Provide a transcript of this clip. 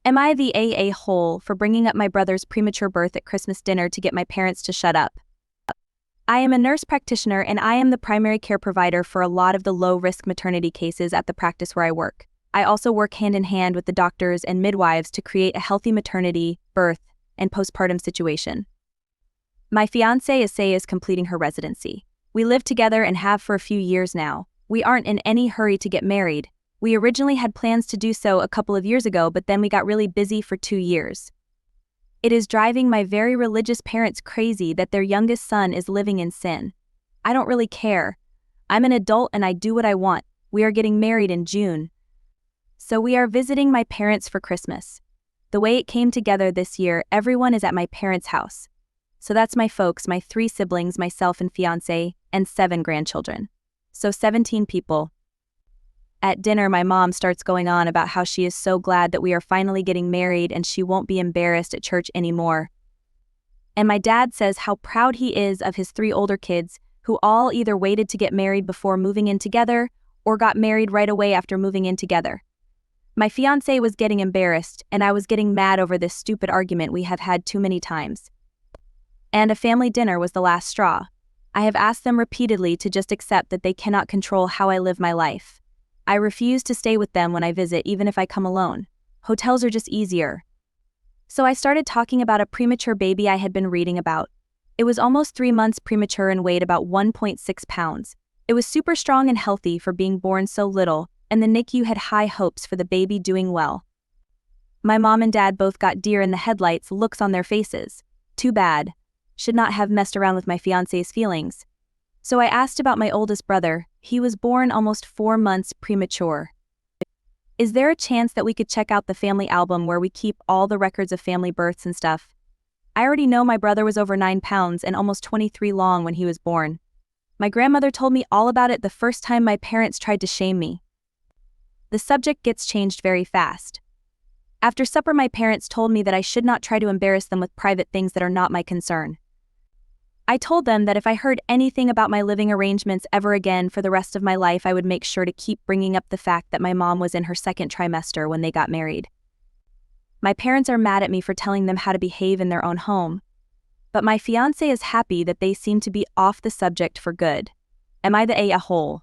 Am I the a-hole for bringing up my brother's premature birth at Christmas dinner to get my parents to shut up? I am a nurse practitioner and I am the primary care provider for a lot of the low-risk maternity cases at the practice where I work. I also work hand in hand with the doctors and midwives to create a healthy maternity, birth, and postpartum situation. My fiancée is completing her residency. We live together and have for a few years now. We aren't in any hurry to get married. We originally had plans to do so a couple of years ago, but then we got really busy for 2 years. It is driving my very religious parents crazy that their youngest son is living in sin. I don't really care. I'm an adult and I do what I want. We are getting married in June. So we are visiting my parents for Christmas. The way it came together this year, everyone is at my parents' house. So that's my folks, my 3 siblings, myself and fiancé, and 7 grandchildren. So 17 people. At dinner, my mom starts going on about how she is so glad that we are finally getting married and she won't be embarrassed at church anymore. And my dad says how proud he is of his 3 older kids who all either waited to get married before moving in together or got married right away after moving in together. My fiancé was getting embarrassed and I was getting mad over this stupid argument we have had too many times. And a family dinner was the last straw. I have asked them repeatedly to just accept that they cannot control how I live my life. I refuse to stay with them when I visit even if I come alone. Hotels are just easier. So I started talking about a premature baby I had been reading about. It was almost 3 months premature and weighed about 1.6 pounds. It was super strong and healthy for being born so little, and the NICU had high hopes for the baby doing well. My mom and dad both got deer in the headlights looks on their faces. Too bad. Should not have messed around with my fiancé's feelings. So I asked about my oldest brother. He was born almost 4 months premature. Is there a chance that we could check out the family album where we keep all the records of family births and stuff? I already know my brother was over 9 pounds and almost 23 long when he was born. My grandmother told me all about it the first time my parents tried to shame me. The subject gets changed very fast. After supper, my parents told me that I should not try to embarrass them with private things that are not my concern. I told them that if I heard anything about my living arrangements ever again for the rest of my life, I would make sure to keep bringing up the fact that my mom was in her 2nd trimester when they got married. My parents are mad at me for telling them how to behave in their own home. But my fiancé is happy that they seem to be off the subject for good. Am I the a-hole?